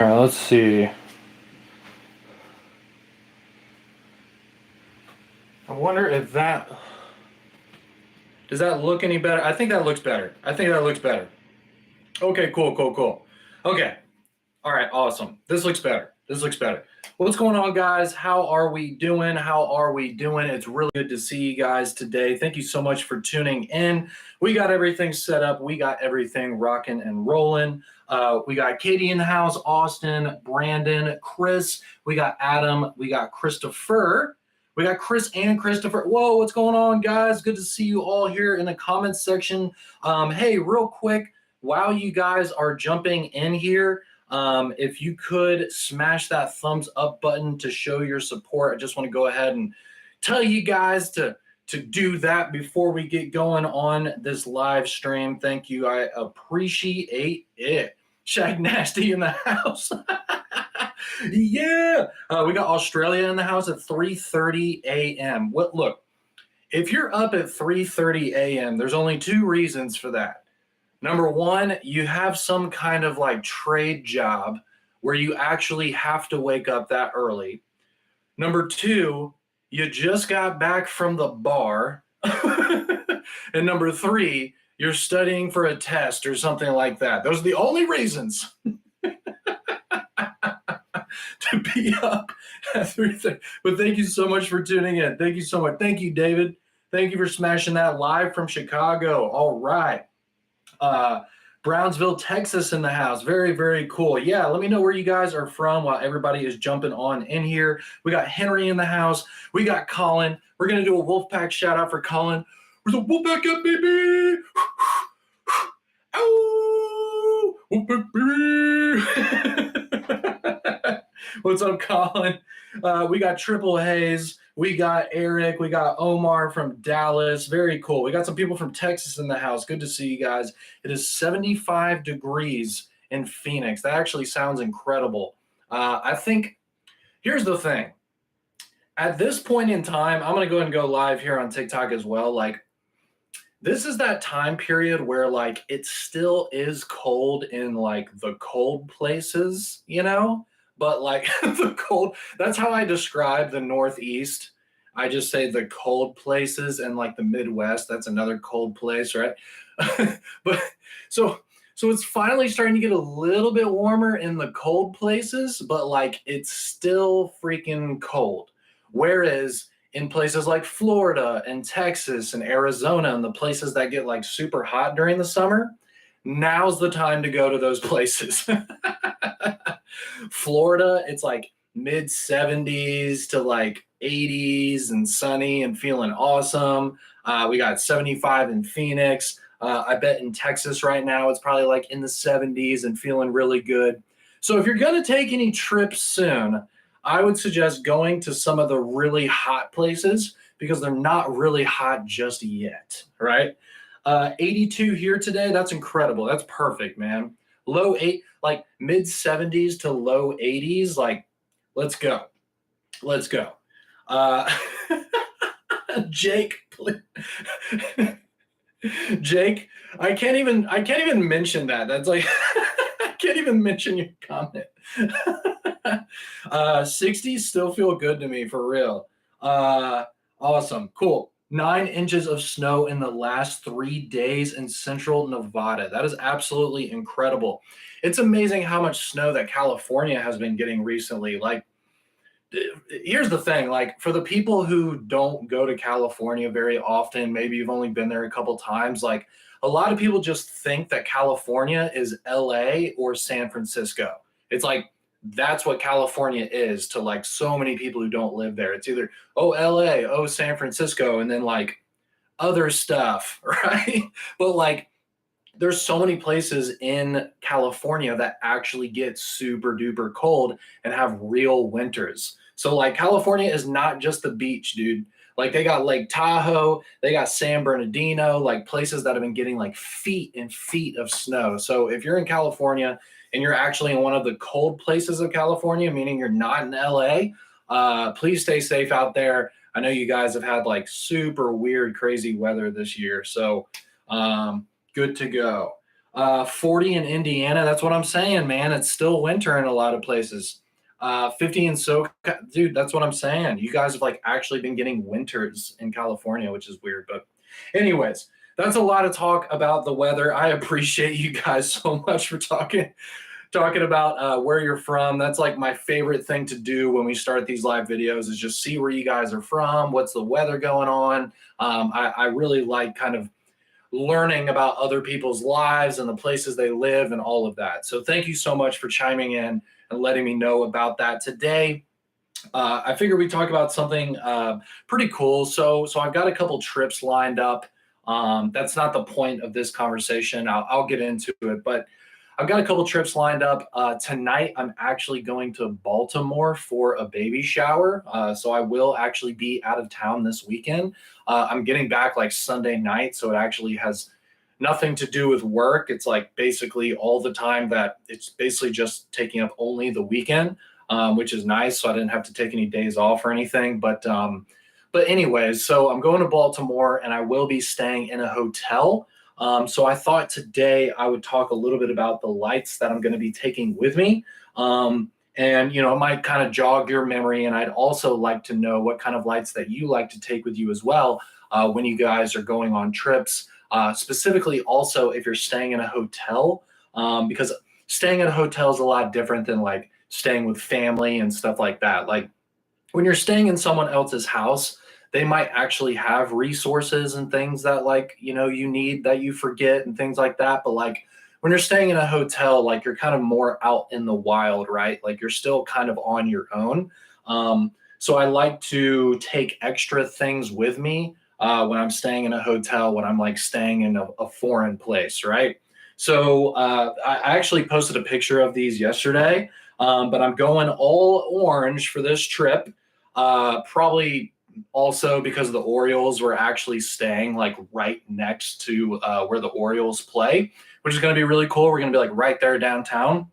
All right, let's see. I wonder if does that look any better? I think that looks better. I think that looks better. Okay, cool. Okay. All right, awesome. This looks better. This looks better. What's going on, guys? How are we doing? How are we doing? It's really good to see you guys today. Thank you so much for tuning in. We got everything set up. We got everything rocking and rolling. We got Katie in the house, Austin, Brandon, Chris. We got Adam. We got Christopher. We got Chris and Christopher. Whoa, what's going on, guys? Good to see you all here in the comments section. Hey, real quick, while you guys are jumping in here, if you could smash that thumbs up button to show your support, I just want to go ahead and tell you guys to do that before we get going on this live stream. Thank you. I appreciate it. Shag Nasty in the house. Yeah. We got Australia in the house at 3:30 a.m. What? Look, if you're up at 3:30 a.m., there's only two reasons for that. Number one, you have some kind of like trade job where you actually have to wake up that early. Number two, you just got back from the bar. And number three, you're studying for a test or something like that. Those are the only reasons to be up at 3:30. But thank you so much for tuning in. Thank you so much. Thank you, David. Thank you for smashing that live from Chicago. All right. Brownsville, Texas in the house. Very, very cool. Yeah, let me know where you guys are from while everybody is jumping on in here. We got Henry in the house. We got Colin. We're going to do a Wolfpack shout out for Colin. Where's the Wolfpack at, baby? Ow! Wolfpack, baby! What's up, Colin? We got Triple Hayes. We got Eric. We got Omar from Dallas. Very cool. We got some people from Texas in the house. Good to see you guys. It is 75 degrees in Phoenix. That actually sounds incredible. I think here's the thing. At this point in time, I'm going to go ahead and go live here on TikTok as well. Like, this is that time period where like it still is cold in like the cold places, you know? But like the cold, that's how I describe the Northeast. I just say the cold places, and like the Midwest, that's another cold place, right? But so it's finally starting to get a little bit warmer in the cold places, but like it's still freaking cold. Whereas in places like Florida and Texas and Arizona and the places that get like super hot during the summer, now's the time to go to those places. Florida, it's like mid 70s to like 80s and sunny and feeling awesome. We got 75 in Phoenix. I bet in Texas right now it's probably like in the 70s and feeling really good. So if you're going to take any trips soon, I would suggest going to some of the really hot places because they're not really hot just yet, right? 82 here today. That's incredible. That's perfect, man. Low eight, like mid 70s to low 80s. Like, let's go. Let's go. Jake, Jake, I can't even mention that. That's like I can't even mention your comment. 60s still feel good to me for real. Awesome. Cool. 9 inches of snow in the last 3 days in central Nevada. That is absolutely incredible. It's amazing how much snow that California has been getting recently. Like, here's the thing, like for the people who don't go to California very often, maybe you've only been there a couple times, like a lot of people just think that California is LA or San Francisco. It's like that's what California is to like so many people who don't live there. It's either LA, San Francisco, and then like other stuff, right? But like there's so many places in California that actually get super duper cold and have real winters. So like California is not just the beach, dude. Like they got Lake Tahoe, they got San Bernardino, like places that have been getting like feet and feet of snow. So if you're in California and you're actually in one of the cold places of California, meaning you're not in LA, please stay safe out there. I know you guys have had like super weird, crazy weather this year. So good to go. 40 in Indiana. That's what I'm saying, man. It's still winter in a lot of places. 50 in SoCal. Dude, that's what I'm saying. You guys have like actually been getting winters in California, which is weird. But anyways, that's a lot of talk about the weather. I appreciate you guys so much for talking about where you're from. That's like my favorite thing to do when we start these live videos is just see where you guys are from, what's the weather going on. I really like kind of learning about other people's lives and the places they live and all of that. So thank you so much for chiming in and letting me know about that today. I figured we'd talk about something pretty cool. So I've got a couple trips lined up. That's not the point of this conversation. I'll get into it, but I've got a couple trips lined up. Tonight, I'm actually going to Baltimore for a baby shower. So I will actually be out of town this weekend. I'm getting back like Sunday night, so it actually has nothing to do with work. It's like basically all the time that it's basically just taking up only the weekend, which is nice. So I didn't have to take any days off or anything. But anyways, so I'm going to Baltimore and I will be staying in a hotel. So I thought today I would talk a little bit about the lights that I'm going to be taking with me. And, it might kind of jog your memory. And I'd also like to know what kind of lights that you like to take with you as well when you guys are going on trips. Specifically, also, if you're staying in a hotel, because staying in a hotel is a lot different than like staying with family and stuff like that. Like when you're staying in someone else's house, they might actually have resources and things that like, you need that you forget and things like that. But like when you're staying in a hotel, like you're kind of more out in the wild, right? Like you're still kind of on your own. So I like to take extra things with me when I'm staying in a hotel, when I'm like staying in a foreign place, right? So I actually posted a picture of these yesterday, but I'm going all orange for this trip. Probably also because the Orioles were actually staying like right next to where the Orioles play, which is going to be really cool. We're going to be like right there downtown.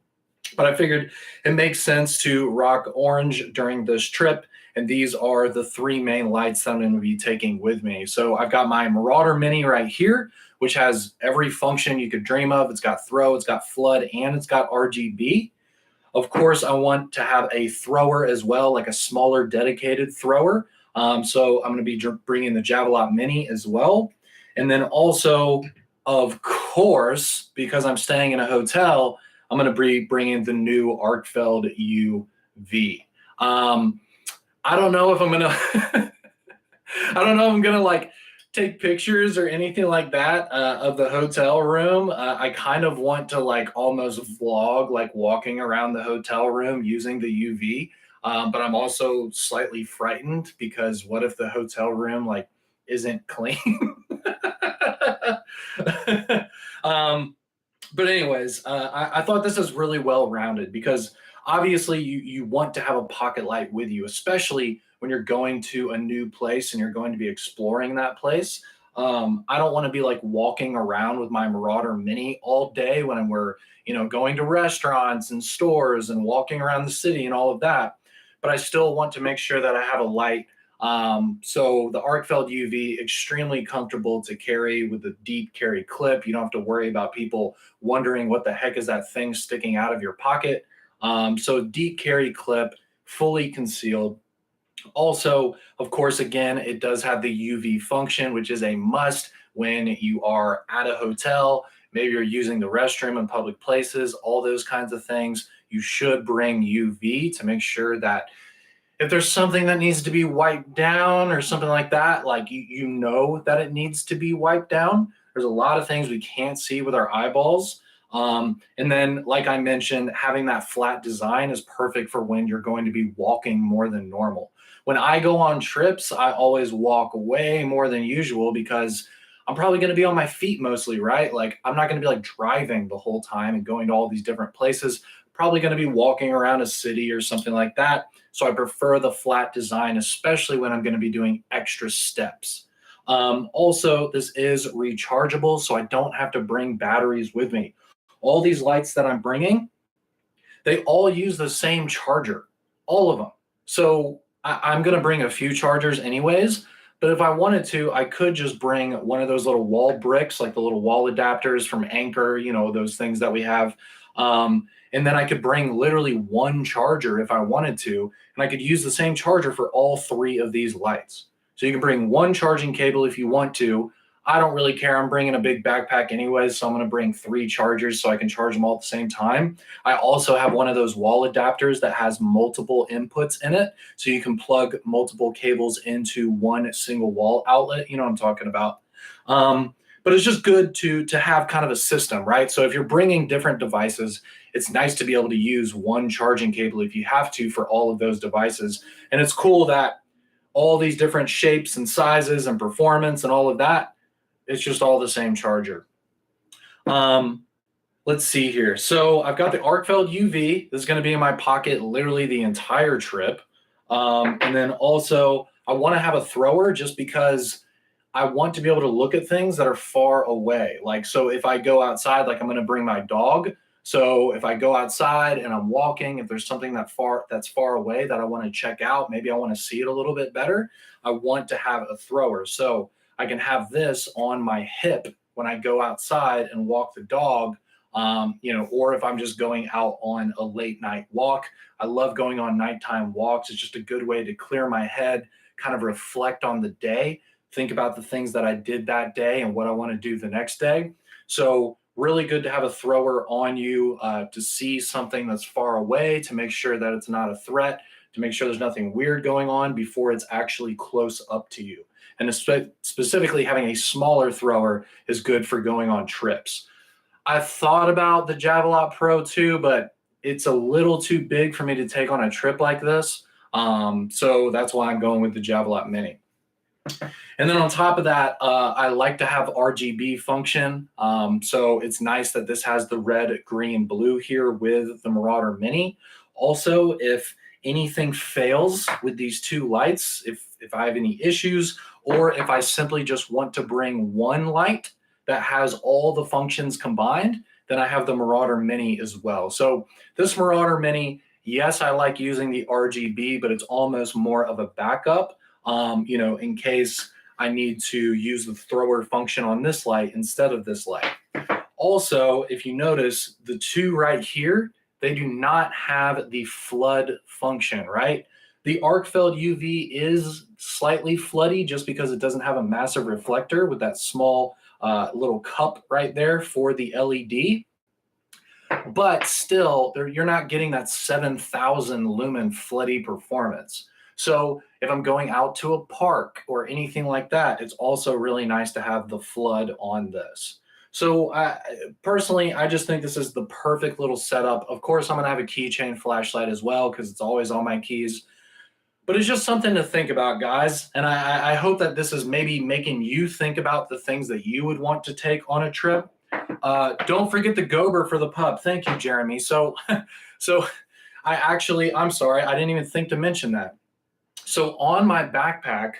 But I figured it makes sense to rock orange during this trip. And these are the three main lights that I'm going to be taking with me. So I've got my Marauder Mini right here, which has every function you could dream of. It's got throw, it's got flood, and it's got RGB. Of course, I want to have a thrower as well, like a smaller dedicated thrower. So I'm going to be bringing the Javelot Mini as well. And then also, of course, because I'm staying in a hotel, I'm going to be bringing the new Arcfeld UV. I don't know if I'm going to, I don't know if I'm going to like take pictures or anything like that of the hotel room. I kind of want to like almost vlog like walking around the hotel room using the UV. But I'm also slightly frightened because what if the hotel room like isn't clean? But anyways, I thought this is really well rounded because obviously you want to have a pocket light with you, especially when you're going to a new place and you're going to be exploring that place. I don't want to be like walking around with my Marauder Mini all day when we're going to restaurants and stores and walking around the city and all of that. But I still want to make sure that I have a light. So the Arcfeld UV, extremely comfortable to carry with a deep carry clip. You don't have to worry about people wondering what the heck is that thing sticking out of your pocket. So deep carry clip, fully concealed. Also, of course, again, it does have the UV function, which is a must when you are at a hotel. Maybe you're using the restroom in public places, all those kinds of things. You should bring UV to make sure that if there's something that needs to be wiped down or something like that, like you know that it needs to be wiped down. There's a lot of things we can't see with our eyeballs. And then, like I mentioned, having that flat design is perfect for when you're going to be walking more than normal. When I go on trips, I always walk way more than usual because I'm probably going to be on my feet mostly, right? Like I'm not going to be like driving the whole time and going to all these different places. Probably going to be walking around a city or something like that. So I prefer the flat design, especially when I'm going to be doing extra steps. Also, this is rechargeable, so I don't have to bring batteries with me. All these lights that I'm bringing, they all use the same charger, all of them. So I'm going to bring a few chargers anyways, But if I wanted to, I could just bring one of those little wall bricks, like the little wall adapters from Anchor, you know, those things that we have. And then I could bring literally one charger if I wanted to, and I could use the same charger for all three of these lights. So you can bring one charging cable if you want to. I don't really care. I'm bringing a big backpack anyways, so I'm going to bring three chargers so I can charge them all at the same time. I also have one of those wall adapters that has multiple inputs in it, so you can plug multiple cables into one single wall outlet. You know what I'm talking about. But it's just good to have kind of a system, right? So if you're bringing different devices, it's nice to be able to use one charging cable if you have to for all of those devices. And it's cool that all these different shapes and sizes and performance and all of that, it's just all the same charger. Let's see here. So I've got the Arcfeld UV. This is going to be in my pocket literally the entire trip. And then also I want to have a thrower just because I want to be able to look at things that are far away. Like, so if I go outside, like I'm going to bring my dog. So if I go outside and I'm walking, if there's something that's far away that I want to check out, maybe I want to see it a little bit better, I want to have a thrower. So I can have this on my hip when I go outside and walk the dog, you know, or if I'm just going out on a late night walk. I love going on nighttime walks. It's just a good way to clear my head, kind of reflect on the day, think about the things that I did that day and what I want to do the next day. So really good to have a thrower on you to see something that's far away, to make sure that it's not a threat, to make sure there's nothing weird going on before it's actually close up to you. And specifically having a smaller thrower is good for going on trips. I've thought about the Javelot Pro 2, but it's a little too big for me to take on a trip like this. So that's why I'm going with the Javelot Mini. And then on top of that, I like to have RGB function. So it's nice that this has the red, green, blue here with the Marauder Mini. Also, if anything fails with these two lights, if I have any issues, or if I simply just want to bring one light that has all the functions combined, then I have the Marauder Mini as well. So this Marauder Mini, yes, I like using the RGB, but it's almost more of a backup, you know, in case I need to use the thrower function on this light instead of this light. Also, if you notice, the two right here, they do not have the flood function, right? The Arcfeld UV is slightly floody just because it doesn't have a massive reflector with that small little cup right there for the LED. But still, you're not getting that 7,000 lumen floody performance. So if I'm going out to a park or anything like that, it's also really nice to have the flood on this. So personally, I just think this is the perfect little setup. Of course, I'm going to have a keychain flashlight as well because it's always on my keys. But it's just something to think about, guys. And I hope that this is maybe making you think about the things that you would want to take on a trip. Don't forget the Gober for the pub. Thank you, Jeremy. So I'm sorry, I didn't even think to mention that. So on my backpack,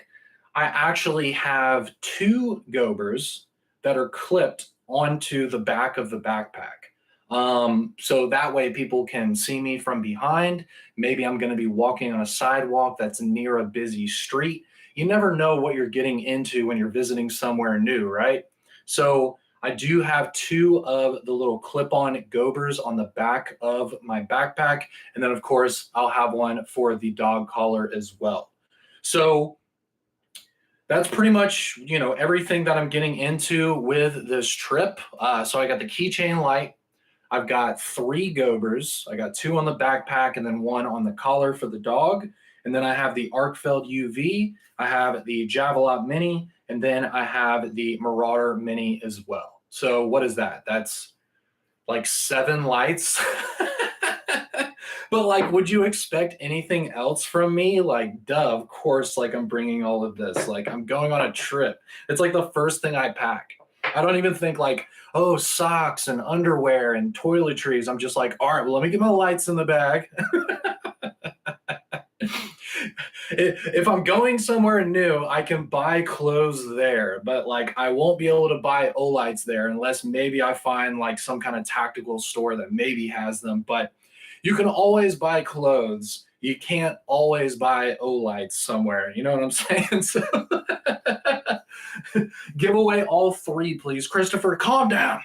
I actually have two Gobers that are clipped onto the back of the backpack. So that way people can see me from behind. Maybe I'm going to be walking on a sidewalk that's near a busy street. You never know what you're getting into when you're visiting somewhere new, right? So I do have two of the little clip-on Gobers on the back of my backpack. And then of course, I'll have one for the dog collar as well. So that's pretty much, you know, everything that I'm getting into with this trip. So I got the keychain light. I've got three Gobers. I got two on the backpack and then one on the collar for the dog. And then I have the Arcfeld UV. I have the Javelot Mini. And then I have the Marauder Mini as well. So what is that? That's like 7 lights. But like, would you expect anything else from me? Like, duh, of course, like I'm bringing all of this. Like I'm going on a trip. It's like the first thing I pack. I don't even think like, oh, socks and underwear and toiletries. I'm just like, all right, well, let me get my lights in the bag. If I'm going somewhere new, I can buy clothes there, but like I won't be able to buy Olights there unless maybe I find like some kind of tactical store that maybe has them. But you can always buy clothes. You can't always buy Olights somewhere. You know what I'm saying? So Give away all 3, please. Christopher, calm down.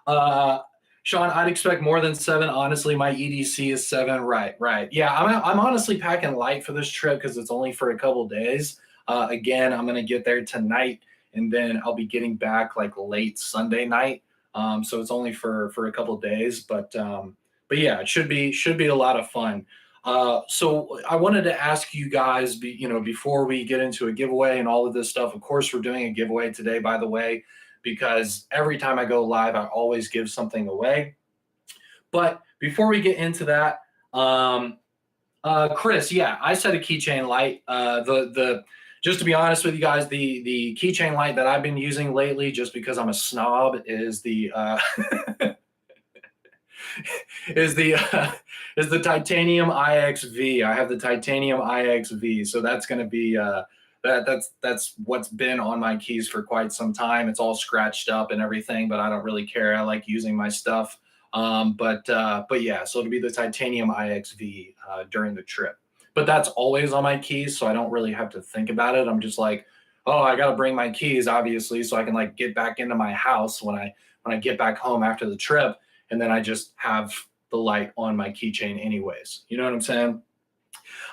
Uh, Sean, I'd expect more than 7. Honestly, my EDC is 7. Right, right. Yeah, I'm honestly packing light for this trip because it's only for a couple days. Again, I'm gonna get there tonight, and then I'll be getting back like late Sunday night. So it's only for a couple days, but yeah, it should be a lot of fun. So I wanted to ask you guys, before we get into a giveaway and all of this stuff. Of course, we're doing a giveaway today, by the way, because every time I go live, I always give something away. But before we get into that, Chris, yeah, I said a keychain light. The just to be honest with you guys, the keychain light that I've been using lately, just because I'm a snob, is the is the is the titanium IXV. I have the titanium IXV, so that's going to be that's what's been on my keys for quite some time. It's all scratched up and everything, but I don't really care. I like using my stuff. But yeah, so it'll be the titanium IXV during the trip. But that's always on my keys, so I don't really have to think about it. I'm just like, oh, I got to bring my keys, obviously, so I can like get back into my house when I get back home after the trip, and then I just have the light on my keychain anyways. You know what I'm saying?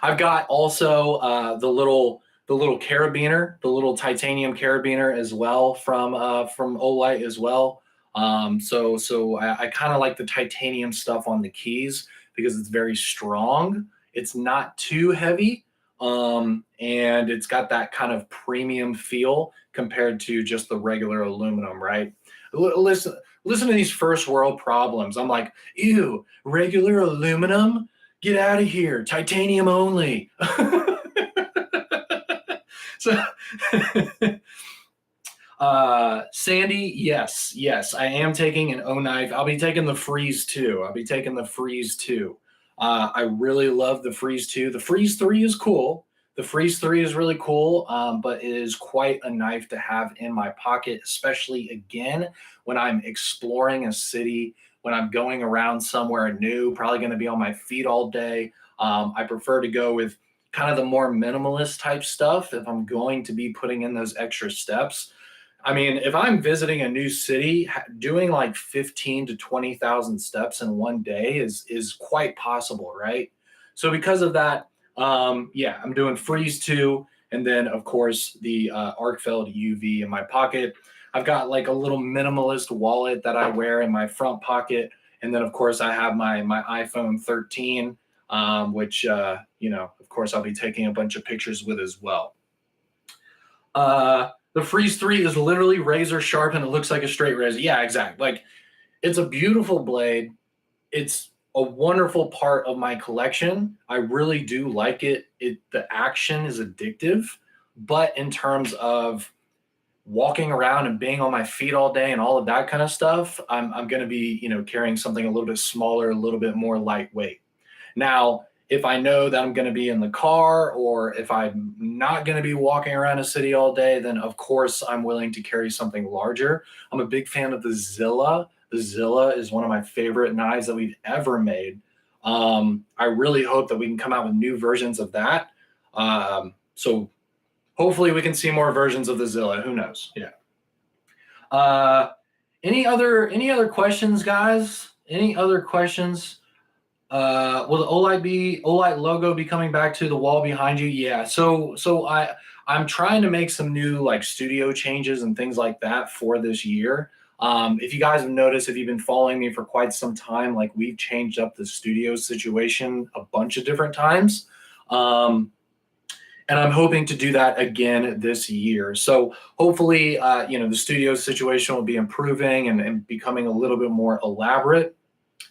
I've got also the little carabiner, the little titanium carabiner as well from Olight as well. So I kind of like the titanium stuff on the keys because it's very strong. It's not too heavy, and it's got that kind of premium feel compared to just the regular aluminum, right? Listen to these first world problems. I'm like, ew, regular aluminum? Get out of here. Titanium only. So Sandy, yes, I am taking an O knife. I'll be taking the Freeze 2. I really love the Freeze 2. The Freeze 3 is cool. The Freeze 3 is really cool, but it is quite a knife to have in my pocket, especially again when I'm exploring a city, when I'm going around somewhere new, probably going to be on my feet all day. I prefer to go with kind of the more minimalist type stuff if I'm going to be putting in those extra steps. I mean, if I'm visiting a new city, doing like 15 to 20,000 steps in one day is quite possible, right? So because of that, yeah, I'm doing Freeze 2, and then of course the Arkfeld UV in my pocket. I've got like a little minimalist wallet that I wear in my front pocket, and then of course I have my iPhone 13, which of course I'll be taking a bunch of pictures with as well. The Freeze 3 is literally razor sharp and it looks like a straight razor. Yeah, exactly. Like, it's a beautiful blade. It's a wonderful part of my collection. I really do like it. The action is addictive, but in terms of walking around and being on my feet all day and all of that kind of stuff, I'm going to be, carrying something a little bit smaller, a little bit more lightweight. Now, if I know that I'm going to be in the car or if I'm not going to be walking around a city all day, then of course I'm willing to carry something larger. I'm a big fan of the Zilla. The Zilla is one of my favorite knives that we've ever made. I really hope that we can come out with new versions of that. So hopefully we can see more versions of the Zilla. Who knows? Yeah. Any other questions, guys? Any other questions? Will the Olight logo be coming back to the wall behind you? Yeah. So I'm trying to make some new like studio changes and things like that for this year. If you guys have noticed, if you've been following me for quite some time, like we've changed up the studio situation a bunch of different times. And I'm hoping to do that again this year. So hopefully, the studio situation will be improving and becoming a little bit more elaborate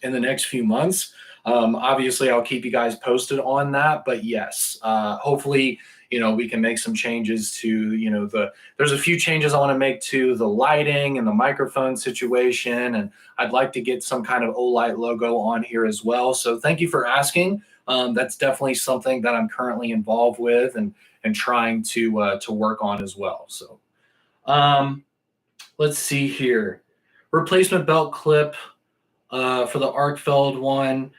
in the next few months. Obviously, I'll keep you guys posted on that. But yes, hopefully, we can make some changes to, there's a few changes I want to make to the lighting and the microphone situation. And I'd like to get some kind of Olight logo on here as well. So thank you for asking. That's definitely something that I'm currently involved with and trying to work on as well. So let's see here. Replacement belt clip for the Arkfeld one.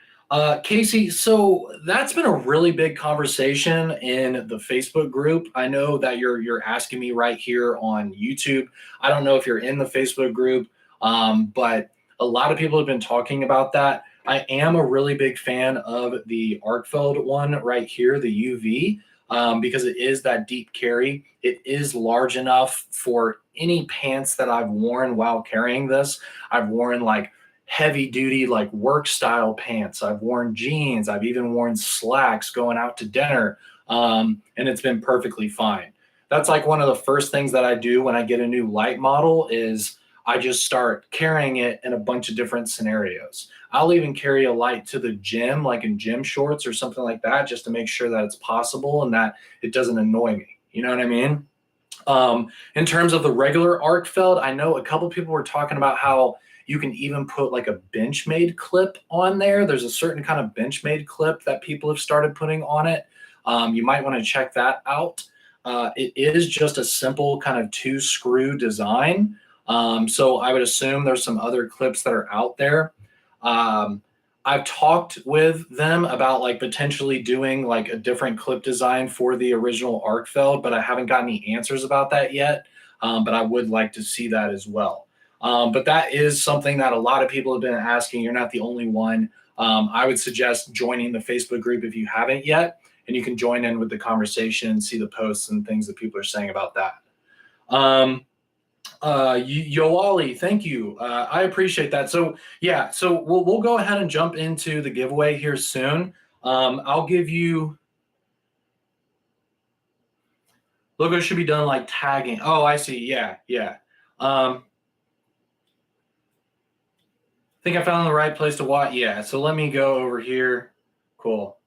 Casey, so that's been a really big conversation in the Facebook group. I know that you're asking me right here on YouTube. I don't know if you're in the Facebook group, but a lot of people have been talking about that. I am a really big fan of the Arkfeld one right here, the UV, because it is that deep carry. It is large enough for any pants that I've worn while carrying this. I've worn like heavy duty like work style pants. I've worn jeans. I've even worn slacks going out to dinner. And it's been perfectly fine. That's like one of the first things that I do when I get a new light model is I just start carrying it in a bunch of different scenarios. I'll even carry a light to the gym, like in gym shorts or something like that, just to make sure that it's possible and that it doesn't annoy me. You know what I mean? In terms of the regular Arkfeld, I know a couple people were talking about how you can even put like a Benchmade clip on there. There's a certain kind of Benchmade clip that people have started putting on it. You might want to check that out. It is just a simple kind of 2-screw design. So I would assume there's some other clips that are out there. Um, I've talked with them about like potentially doing like a different clip design for the original Arkfeld, but I haven't gotten any answers about that yet. But I would like to see that as well. But that is something that a lot of people have been asking. You're not the only one. I would suggest joining the Facebook group if you haven't yet, and you can join in with the conversation, see the posts and things that people are saying about that. Yoali, thank you. I appreciate that. So yeah, so we'll go ahead and jump into the giveaway here soon. I'll give you logo should be done like tagging. Oh, I see. Yeah, yeah. I think I found the right place to watch. Yeah, so let me go over here. Cool.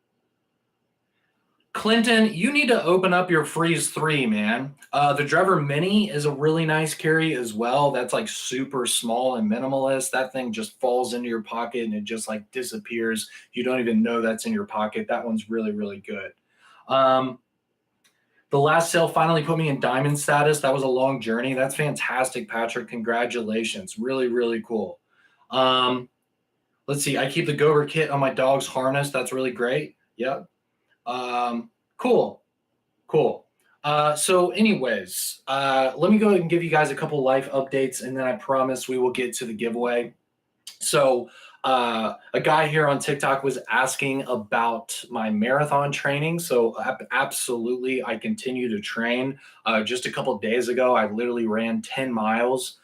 Clinton, you need to open up your Freeze 3, man. The Driver Mini is a really nice carry as well. That's like super small and minimalist. That thing just falls into your pocket and it just like disappears. You don't even know that's in your pocket. That one's really, really good. The last sale finally put me in diamond status. That was a long journey. That's fantastic, Patrick. Congratulations. Really, really cool. Let's see. I keep the Gober kit on my dog's harness. That's really great. Yep. Cool. So anyways, let me go ahead and give you guys a couple life updates, and then I promise we will get to the giveaway. So a guy here on TikTok was asking about my marathon training. So absolutely, I continue to train. Just a couple days ago, I literally ran 10 miles.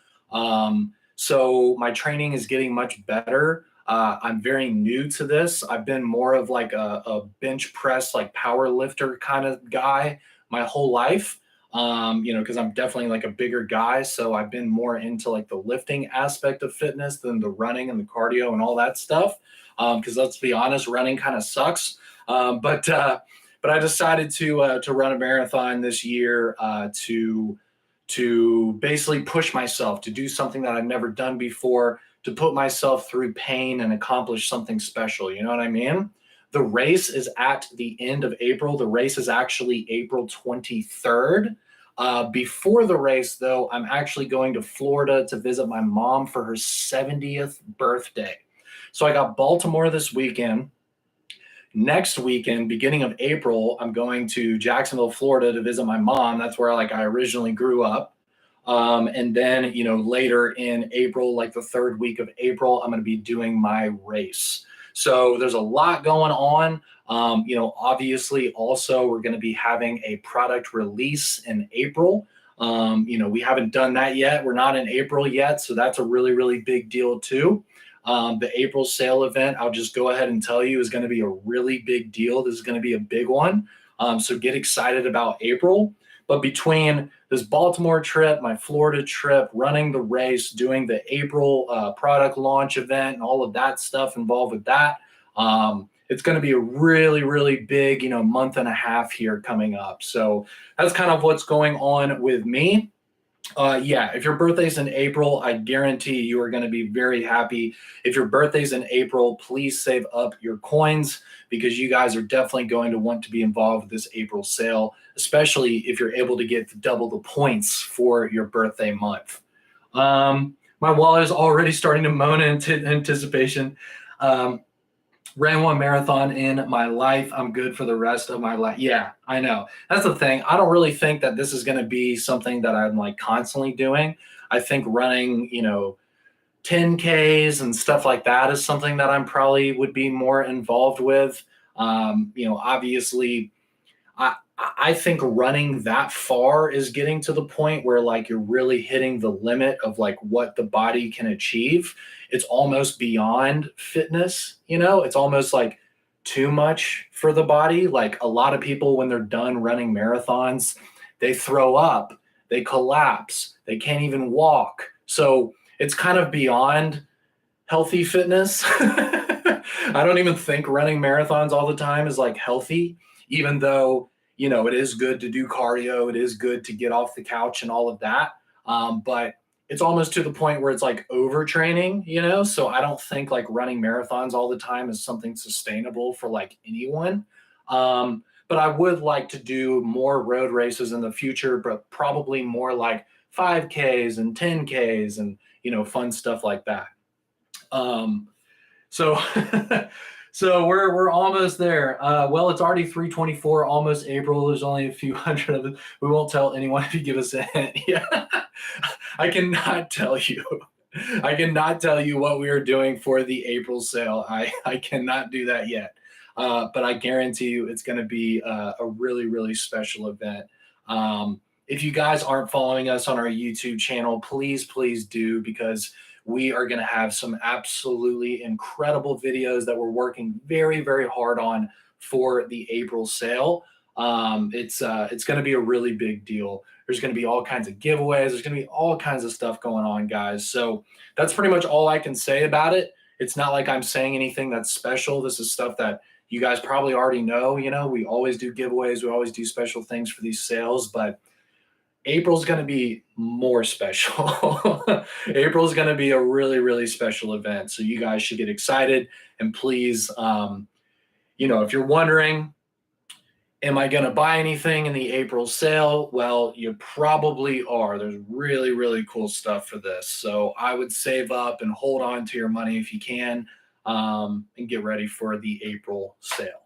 So my training is getting much better. I'm very new to this. I've been more of like a bench press, like power lifter kind of guy my whole life. Because I'm definitely like a bigger guy. So I've been more into like the lifting aspect of fitness than the running and the cardio and all that stuff. Because let's be honest, running kind of sucks. But I decided to run a marathon this year to basically push myself to do something that I've never done before, to put myself through pain and accomplish something special. You know what I mean? The race is at the end of April. The race is actually April 23rd. Before the race, though, I'm actually going to Florida to visit my mom for her 70th birthday. So I got Baltimore this weekend. Next weekend, beginning of April, I'm going to Jacksonville, Florida to visit my mom. That's where I originally grew up. And then, later in April, like the third week of April, I'm going to be doing my race. So there's a lot going on. Obviously also we're going to be having a product release in April. We haven't done that yet. We're not in April yet. So that's a really, really big deal too. The April sale event, I'll just go ahead and tell you, is going to be a really big deal. This is going to be a big one. So get excited about April. But between this Baltimore trip, my Florida trip, running the race, doing the April product launch event, and all of that stuff involved with that, it's going to be a really, really big, month and a half here coming up. So that's kind of what's going on with me. If your birthday's in April, I guarantee you are going to be very happy. If your birthday's in April, please save up your coins because you guys are definitely going to want to be involved with this April sale, especially if you're able to get double the points for your birthday month. My wallet is already starting to moan in anticipation. ran one marathon in my life. I'm good for the rest of my life. Yeah, I know. That's the thing. I don't really think that this is going to be something that I'm like constantly doing. I think running, 10Ks and stuff like that is something that I'm probably would be more involved with. Obviously, I think running that far is getting to the point where like you're really hitting the limit of like what the body can achieve. It's almost beyond fitness, it's almost like too much for the body. Like a lot of people, when they're done running marathons, they throw up, they collapse, they can't even walk. So it's kind of beyond healthy fitness. I don't even think running marathons all the time is like healthy, even though, it is good to do cardio. It is good to get off the couch and all of that. But it's almost to the point where it's like overtraining, So I don't think like running marathons all the time is something sustainable for like anyone. But I would like to do more road races in the future, but probably more like 5Ks and 10Ks and, fun stuff like that. So so we're almost there. Well, it's already 3:24, almost April. There's only a few hundred of it. We won't tell anyone if you give us a hint. Yeah. I cannot tell you. I cannot tell you what we are doing for the April sale. I cannot do that yet. But I guarantee you it's going to be a really, really special event. If you guys aren't following us on our YouTube channel, please do, because we are going to have some absolutely incredible videos that we're working very, very hard on for the April sale. It's going to be a really big deal. There's going to be all kinds of giveaways. There's going to be all kinds of stuff going on, guys. So that's pretty much all I can say about it. It's not like I'm saying anything that's special. This is stuff that you guys probably already know. We always do giveaways. We always do special things for these sales, but April's going to be more special. April's going to be a really, really special event. So you guys should get excited. And please, if you're wondering, am I going to buy anything in the April sale? Well, you probably are. There's really, really cool stuff for this. So I would save up and hold on to your money if you can, and get ready for the April sale.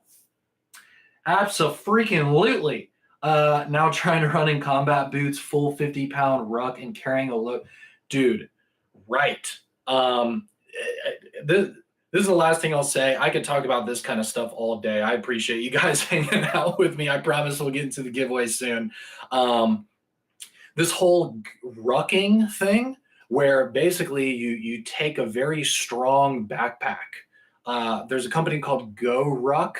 Absolutely. Now trying to run in combat boots, full 50-pound ruck, and carrying a load. Dude, right. This is the last thing I'll say. I could talk about this kind of stuff all day. I appreciate you guys hanging out with me. I promise we'll get into the giveaway soon. This whole rucking thing, where basically you take a very strong backpack. There's a company called Go Ruck,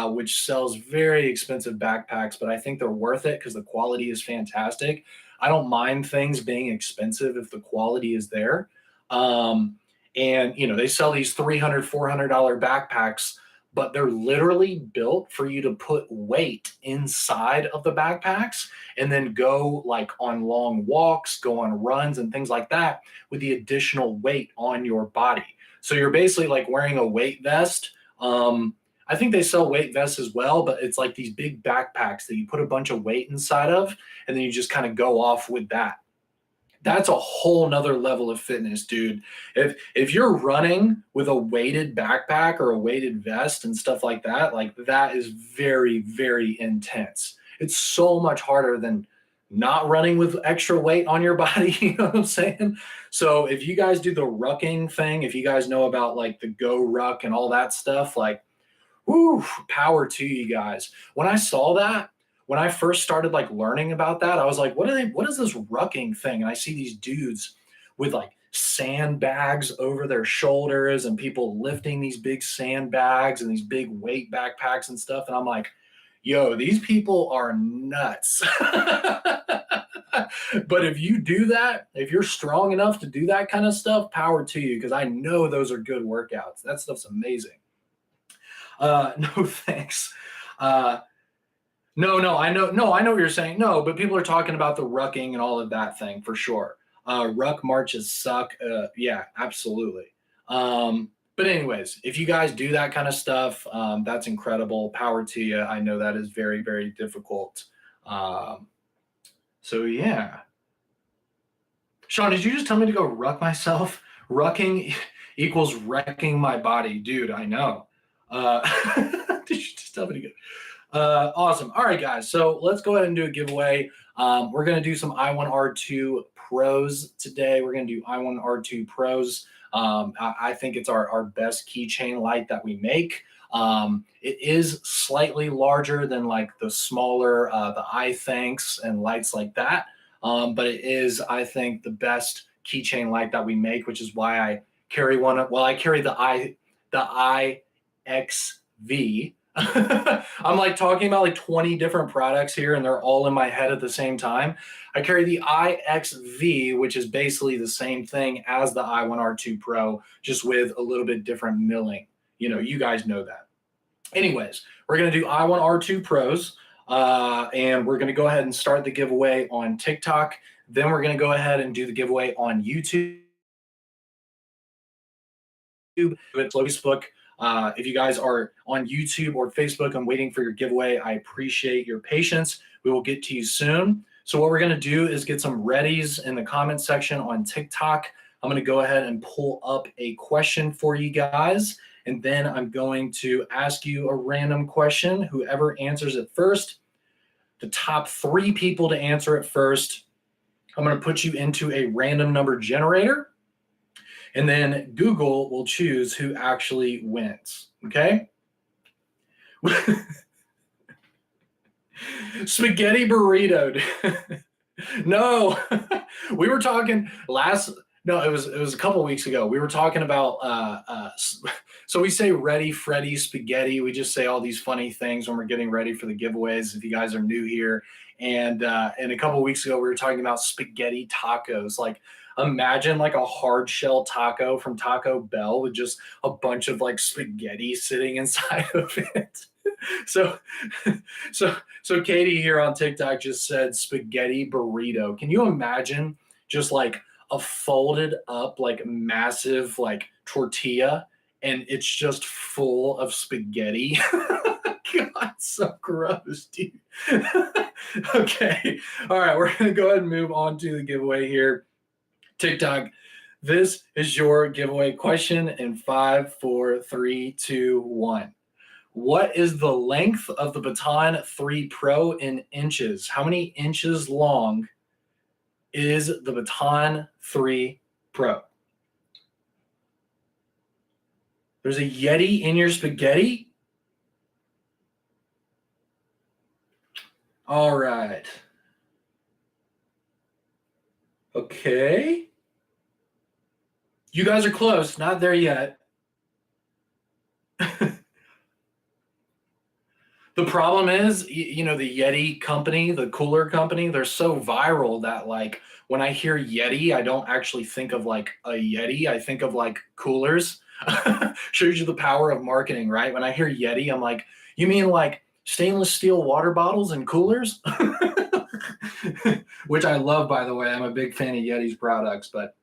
which sells very expensive backpacks, but I think they're worth it because the quality is fantastic. I don't mind things being expensive if the quality is there. And they sell these $300, $400 backpacks, but they're literally built for you to put weight inside of the backpacks and then go like on long walks, go on runs and things like that with the additional weight on your body. So you're basically like wearing a weight vest. I think they sell weight vests as well, but it's like these big backpacks that you put a bunch of weight inside of, and then you just kind of go off with that. That's a whole nother level of fitness, dude. If you're running with a weighted backpack or a weighted vest and stuff like that is very, very intense. It's so much harder than not running with extra weight on your body. You know what I'm saying? So if you guys do the rucking thing, if you guys know about like the Go Ruck and all that stuff, like, whoo, power to you guys. When I saw that, when I first started like learning about that, I was like, what is this rucking thing? And I see these dudes with like sandbags over their shoulders and people lifting these big sandbags and these big weight backpacks and stuff. And I'm like, yo, these people are nuts. But if you do that, if you're strong enough to do that kind of stuff, power to you, because I know those are good workouts. That stuff's amazing. No, thanks. No, I know. No, I know what you're saying. No, but people are talking about the rucking and all of that thing for sure. Ruck marches suck. Yeah, absolutely. But anyways, if you guys do that kind of stuff, that's incredible. Power to you. I know that is very, very difficult. So yeah. Sean, did you just tell me to go ruck myself? Rucking equals wrecking my body, dude. I know. Just tell me to go. Awesome. All right, guys. So let's go ahead and do a giveaway. We're going to do some i1R2 Pros today. We're going to do i1R2 Pros. I think it's our best keychain light that we make. It is slightly larger than like the smaller, the iThanks and lights like that. But it is, I think, the best keychain light that we make, which is why I carry one. Well, I carry the IXV. I'm like talking about like 20 different products here and they're all in my head at the same time. I carry the IXV, which is basically the same thing as the i1R2 Pro, just with a little bit different milling. You know, you guys know that. Anyways, we're going to do i1R2 Pros, and we're going to go ahead and start the giveaway on TikTok. Then we're going to go ahead and do the giveaway on YouTube, Facebook. If you guys are on YouTube or Facebook and waiting for your giveaway, I appreciate your patience. We will get to you soon. So what we're going to do is get some readies in the comment section on TikTok. I'm going to go ahead and pull up a question for you guys, and then I'm going to ask you a random question. Whoever answers it first, the top 3 people to answer it first, I'm going to put you into a random number generator. And then Google will choose who actually wins, okay? Spaghetti burrito. No, we were talking it was a couple of weeks ago. We were talking about, so we say ready, Freddy, spaghetti. We just say all these funny things when we're getting ready for the giveaways, if you guys are new here. And a couple of weeks ago, we were talking about spaghetti tacos. Like, imagine like a hard shell taco from Taco Bell with just a bunch of like spaghetti sitting inside of it. So Katie here on TikTok just said spaghetti burrito. Can you imagine just like a folded up like massive like tortilla and it's just full of spaghetti? God, so gross, dude. Okay. All right, we're going to go ahead and move on to the giveaway here. TikTok, this is your giveaway question in 5, 4, 3, 2, 1. What is the length of the Baton 3 Pro in inches? How many inches long is the Baton 3 Pro? There's a Yeti in your spaghetti? All right. Okay. You guys are close, not there yet. The problem is, you know, the Yeti company, the cooler company, they're so viral that like when I hear Yeti, I don't actually think of like a Yeti. I think of like coolers. Shows you the power of marketing, right? When I hear Yeti, I'm like, you mean like stainless steel water bottles and coolers? Which I love, by the way. I'm a big fan of Yeti's products, but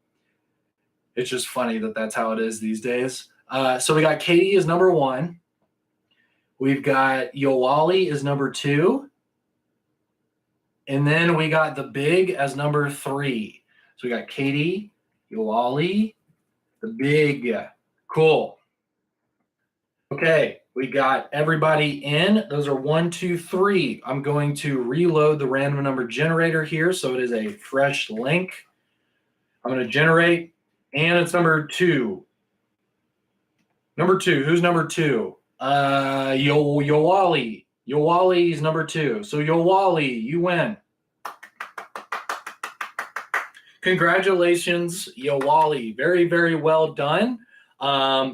it's just funny that that's how it is these days. So we got Katie is number 1. We've got Yoali is number 2. And then we got the Big as number 3. So we got Katie, Yoali, the Big. Cool. Okay, we got everybody in. Those are 1, 2, 3. I'm going to reload the random number generator here, so it is a fresh link. I'm going to generate, and it's number 2. Number 2. Who's number 2? Yoali. Yoali is number 2. So Yoali, you win. Congratulations, Yoali. Very, very well done.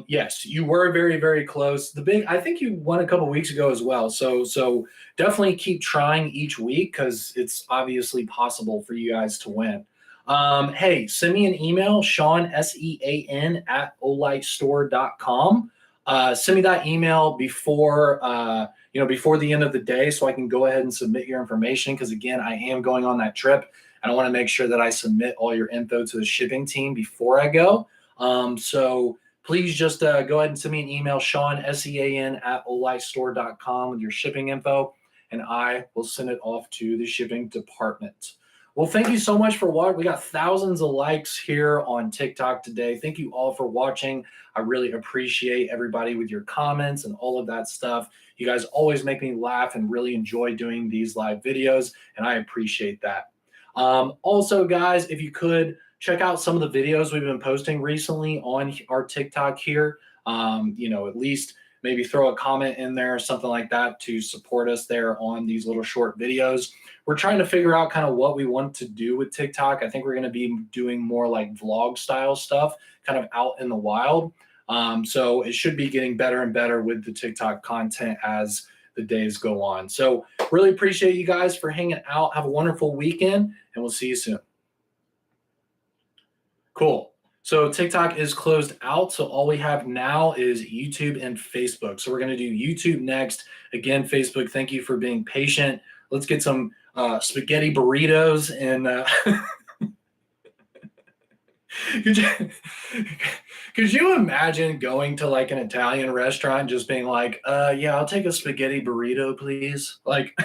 Yes, you were very, very close. The Big, I think you won a couple weeks ago as well. So definitely keep trying each week because it's obviously possible for you guys to win. Hey, send me an email, Sean, SEAN @olightstore.com. Send me that email before the end of the day so I can go ahead and submit your information because, again, I am going on that trip. And I want to make sure that I submit all your info to the shipping team before I go. So please just go ahead and send me an email, Sean, SEAN @olightstore.com with your shipping info, and I will send it off to the shipping department. Well, thank you so much for watching. We got thousands of likes here on TikTok today. Thank you all for watching. I really appreciate everybody with your comments and all of that stuff. You guys always make me laugh and really enjoy doing these live videos, and I appreciate that. Also, guys, if you could check out some of the videos we've been posting recently on our TikTok here. At least maybe throw a comment in there or something like that to support us there on these little short videos. We're trying to figure out kind of what we want to do with TikTok. I think we're going to be doing more like vlog style stuff, kind of out in the wild. So it should be getting better and better with the TikTok content as the days go on. So really appreciate you guys for hanging out. Have a wonderful weekend, and we'll see you soon. Cool. So TikTok is closed out. So all we have now is YouTube and Facebook. So we're going to do YouTube next. Again, Facebook, thank you for being patient. Let's get some spaghetti burritos and could you imagine going to like an Italian restaurant just being like, yeah, I'll take a spaghetti burrito, please. Like,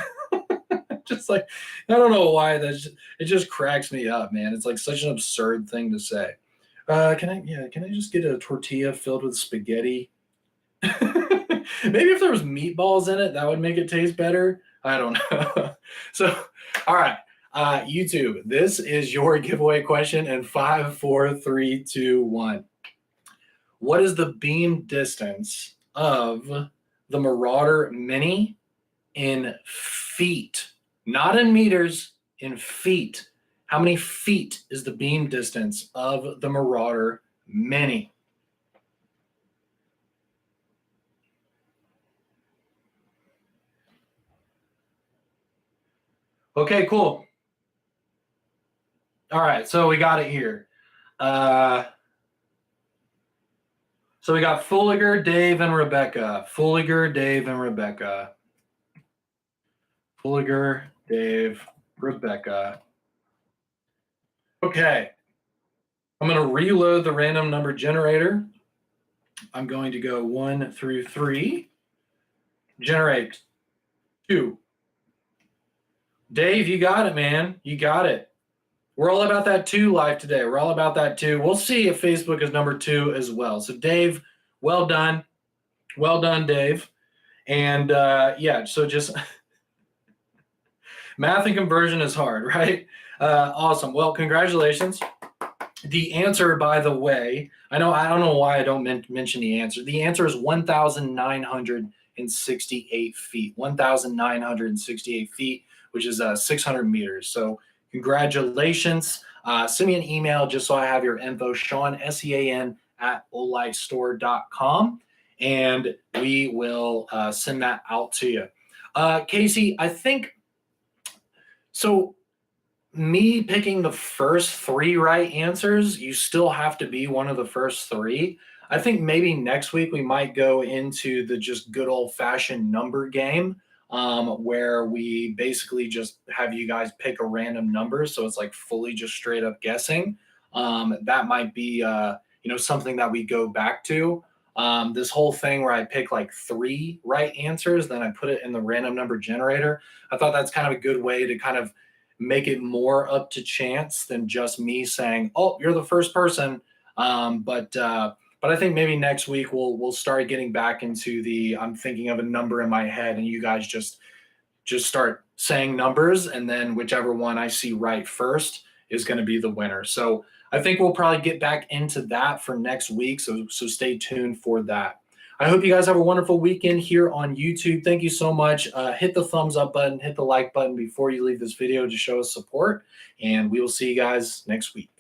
just like, I don't know why it just cracks me up, man. It's like such an absurd thing to say. Can I just get a tortilla filled with spaghetti? Maybe if there was meatballs in it, that would make it taste better. I don't know. So, all right. YouTube, this is your giveaway question in 5, 4, 3, 2, 1. What is the beam distance of the Marauder Mini in feet? Not in meters, in feet. How many feet is the beam distance of the Marauder Mini? Okay, cool. All right, so we got it here. So we got Fulliger, Dave, and Rebecca. Fulliger, Dave, and Rebecca. Fulliger, Dave, Rebecca. Okay. I'm going to reload the random number generator. I'm going to go 1 through 3. Generate 2. Dave, you got it, man. You got it. We're all about that 2 live today. We're all about that 2. We'll see if Facebook is number 2 as well. So Dave, well done. Well done, Dave. And yeah, so just math and conversion is hard, right? Awesome. Well, congratulations. The answer, by the way, I don't know why I don't mention the answer. The answer is 1,968 feet. 1,968 feet, which is 600 meters. So congratulations. Send me an email just so I have your info, Sean, SEAN, at olightstore.com, and we will send that out to you. Casey, I think, so me picking the first 3 right answers, you still have to be one of the first 3. I think maybe next week we might go into the just good old-fashioned number game, where we basically just have you guys pick a random number, so it's like fully just straight up guessing. That might be something that we go back to. This whole thing where I pick like 3 right answers, then I put it in the random number generator. I thought that's kind of a good way to kind of make it more up to chance than just me saying, "Oh, you're the first person." But I think maybe next week we'll start getting back into the I'm thinking of a number in my head, and you guys just start saying numbers, and then whichever one I see right first is going to be the winner. So I think we'll probably get back into that for next week. So stay tuned for that. I hope you guys have a wonderful weekend here on YouTube. Thank you so much. Hit the thumbs up button, hit the like button before you leave this video to show us support, and we will see you guys next week.